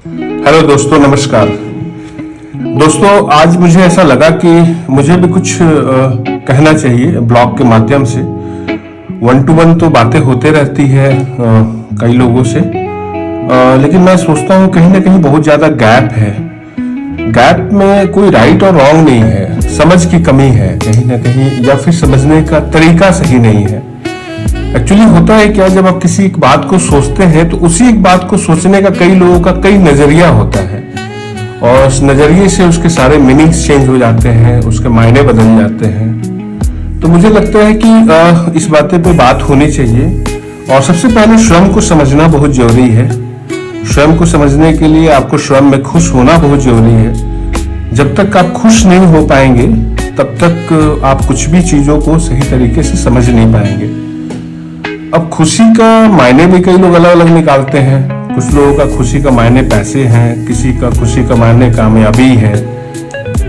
Hello दोस्तों, नमस्कार। दोस्तों, आज मुझे ऐसा लगा कि मुझे भी कुछ कहना चाहिए ब्लॉग के माध्यम से। 1 to 1 तो बातें होते रहती है कई लोगों से, लेकिन मैं सोचता हूँ कहीं ना कहीं बहुत ज़्यादा गैप है। गैप में कोई राइट और रॉन्ग नहीं है, समझ की कमी है कहीं ना कहीं, या फिर समझने का तरीका सही नहीं है। एक्चुअली होता है क्या, जब आप किसी एक बात को सोचते हैं तो उसी एक बात को सोचने का कई लोगों का कई नजरिया होता है, और उस नजरिए से उसके सारे मीनिंग्स चेंज हो जाते हैं, उसके मायने बदल जाते हैं। तो मुझे लगता है कि इस बातें पे बात होनी चाहिए। और सबसे पहले स्वयं को समझना बहुत जरूरी है। स्वयं को समझने के लिए आपको स्वयं में खुश होना बहुत जरूरी है। जब तक आप खुश नहीं हो पाएंगे तब तक आप कुछ भी चीजों को सही तरीके से समझ नहीं पाएंगे। अब खुशी का मायने भी कई लोग अलग अलग निकालते हैं। कुछ लोगों का खुशी का मायने पैसे हैं, किसी का खुशी का मायने कामयाबी है,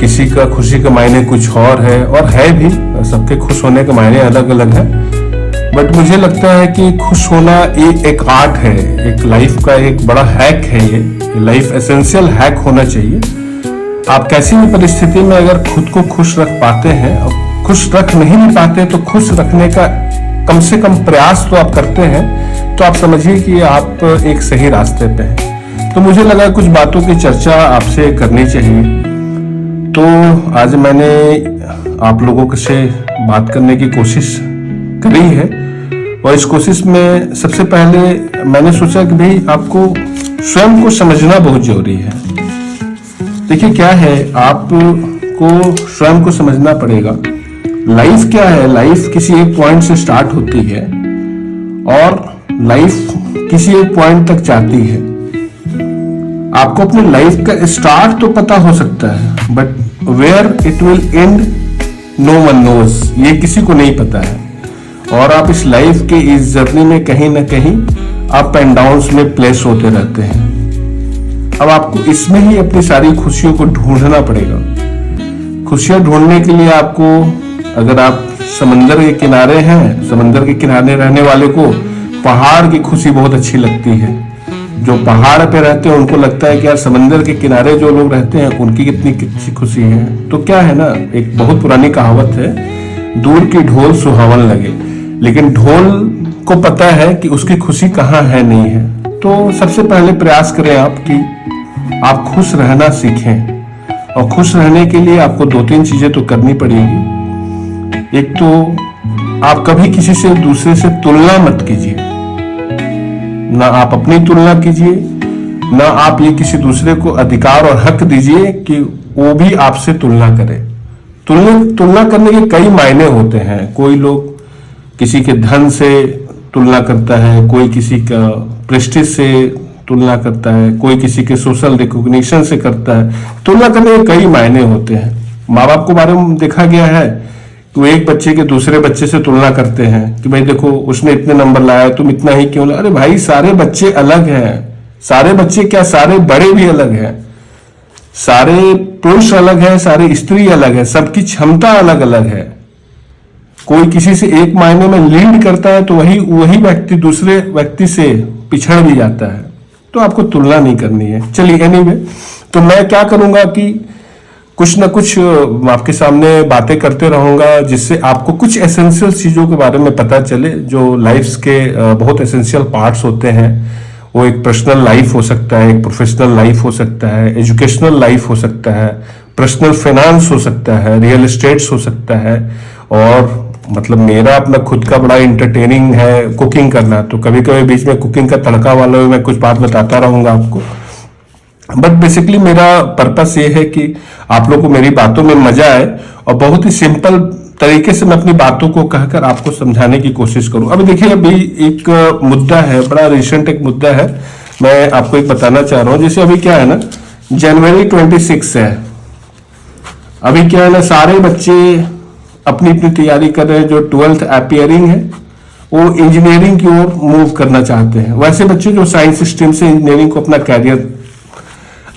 किसी का खुशी का मायने कुछ और है भी। सबके खुश होने के मायने अलग अलग है। बट मुझे लगता है कि खुश होना एक आर्ट है, एक लाइफ का एक बड़ा हैक है। ये लाइफ एसेंशियल हैक होना चाहिए। आप कैसी भी परिस्थिति में अगर खुद को खुश रख पाते हैं, और खुश रख नहीं भी पाते तो खुश रखने का कम से कम प्रयास तो आप करते हैं, तो आप समझिए कि आप एक सही रास्ते पे हैं। तो मुझे लगा कुछ बातों की चर्चा आपसे करनी चाहिए। तो आज मैंने आप लोगों से बात करने की कोशिश करी है, और इस कोशिश में सबसे पहले मैंने सोचा कि भाई आपको स्वयं को समझना बहुत जरूरी है। देखिए क्या है, आपको स्वयं को समझना पड़ेगा। लाइफ क्या है? लाइफ किसी एक पॉइंट से स्टार्ट होती है और लाइफ किसी एक पॉइंट तक जाती है। आपको अपनी लाइफ का स्टार्ट तो पता हो सकता है, but where it will end no one knows, ये किसी को नहीं पता है। और आप इस लाइफ के इस जर्नी में कहीं ना कहीं अप एंड डाउन्स में प्लेस होते रहते हैं। अब आपको इसमें ही अपनी सारी खुशियों को ढूंढना पड़ेगा। खुशियां ढूंढने के लिए आपको, अगर आप समंदर के किनारे हैं, समंदर के किनारे रहने वाले को पहाड़ की खुशी बहुत अच्छी लगती है। जो पहाड़ पे रहते हैं उनको लगता है कि यार समंदर के किनारे जो लोग रहते हैं उनकी कितनी खुशी है। तो क्या है ना, एक बहुत पुरानी कहावत है, दूर की ढोल सुहावन लगे, लेकिन ढोल को पता है कि उसकी खुशी कहाँ है, नहीं है। तो सबसे पहले प्रयास करें आप कि आप खुश रहना सीखें। और खुश रहने के लिए आपको 2-3 चीजें तो करनी पड़ेगी। एक तो आप कभी किसी से दूसरे से तुलना मत कीजिए, ना आप अपनी तुलना कीजिए, ना आप ये किसी दूसरे को अधिकार और हक दीजिए कि वो भी आपसे तुलना करे। तुलना करने के कई मायने होते हैं। कोई लोग किसी के धन से तुलना करता है, कोई किसी का प्रेस्टीज से तुलना करता है, कोई किसी के सोशल रिकॉग्निशन से करता है। तुलना करने के कई मायने होते हैं। माँ बाप के बारे में देखा गया है कि वो एक बच्चे के दूसरे बच्चे से तुलना करते हैं कि भाई देखो उसने इतने नंबर लाया, तुम इतना ही क्यों लाया। अरे भाई, सारे बच्चे अलग हैं। सारे बच्चे क्या, सारे बड़े भी अलग हैं, सारे पुरुष अलग है, सारी स्त्री अलग है, सबकी क्षमता अलग अलग है। कोई किसी से एक मायने में लीड करता है तो वही व्यक्ति दूसरे व्यक्ति से पिछड़ भी जाता है। तो आपको तुलना नहीं करनी है। चलिए एनीवे, तो मैं क्या करूंगा कि कुछ ना कुछ आपके सामने बातें करते रहूंगा, जिससे आपको कुछ एसेंशियल चीजों के बारे में पता चले, जो लाइफ के बहुत एसेंशियल पार्ट्स होते हैं। वो एक पर्सनल लाइफ हो सकता है, एक प्रोफेशनल लाइफ हो सकता है, एजुकेशनल लाइफ हो सकता है, पर्सनल फाइनेंस हो सकता है, रियल एस्टेट्स हो सकता है। और मतलब मेरा अपना खुद का बड़ा इंटरटेनिंग है कुकिंग करना, तो कभी कभी बीच में कुकिंग का तड़का वाला में मैं कुछ बात बताता रहूंगा आपको। बट बेसिकली मेरा पर्पस ये है कि आप लोगों को मेरी बातों में मजा आए, और बहुत ही सिंपल तरीके से मैं अपनी बातों को कहकर आपको समझाने की कोशिश करूं। अभी देखिए, अभी एक मुद्दा है, बड़ा रिसेंट एक मुद्दा है, मैं आपको एक बताना चाह रहा हूं। जैसे अभी क्या है ना, जनवरी 26 है। अभी क्या है ना, सारे बच्चे अपनी अपनी तैयारी कर रहे हैं। जो 12th अपीयरिंग है वो इंजीनियरिंग की ओर मूव करना चाहते हैं। वैसे बच्चे जो साइंस स्ट्रीम से इंजीनियरिंग को अपना कैरियर,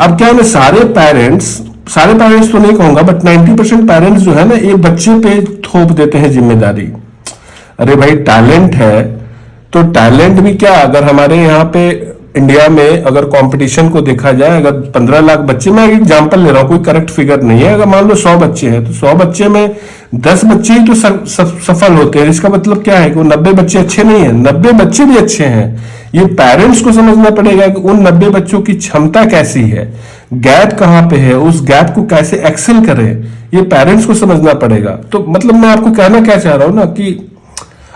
अब क्या है ना, सारे पेरेंट्स तो नहीं कहूंगा, बट 90% पेरेंट्स जो है ना, एक बच्चे पे थोप देते हैं जिम्मेदारी। अरे भाई, टैलेंट है तो टैलेंट भी क्या, अगर हमारे यहाँ पे इंडिया में अगर कंपटीशन को देखा जाए, अगर 15 लाख बच्चे, मैं एक एग्जांपल ले रहा हूं, कोई करेक्ट फिगर नहीं है, अगर मान लो 100 बच्चे हैं तो 100 बच्चे में 10 बच्चे ही तो सफल होते हैं। इसका मतलब क्या है कि वो 90 बच्चे अच्छे नहीं है, 90 बच्चे भी अच्छे हैं। ये पेरेंट्स को समझना पड़ेगा कि उन 90 बच्चों की क्षमता कैसी है, गैप कहां पे है, उस गैप को कैसे एक्सेल करें, ये पेरेंट्स को समझना पड़ेगा। तो मतलब मैं आपको कहना क्या चाह रहा हूं ना कि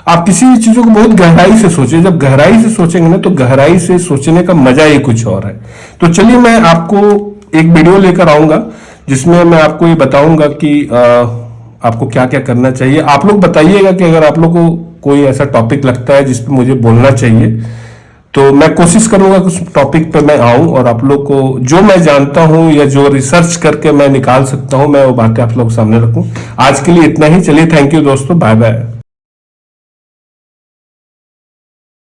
आप किसी भी चीजों को बहुत गहराई से सोचें। जब गहराई से सोचेंगे ना तो गहराई से सोचने का मजा ही कुछ और है। तो चलिए मैं आपको एक वीडियो लेकर आऊंगा जिसमें मैं आपको ये बताऊंगा कि आपको क्या क्या करना चाहिए। आप लोग बताइएगा कि अगर आप लोग को कोई ऐसा टॉपिक लगता है जिस पे मुझे बोलना चाहिए, तो मैं कोशिश करूंगा कि उस टॉपिक पे मैं आऊं और आप लोग को जो मैं जानता हूं या जो रिसर्च करके मैं निकाल सकता हूं, मैं वो बातें आप लोग सामने रखूं। आज के लिए इतना ही। चलिए, थैंक यू दोस्तों, बाय बाय।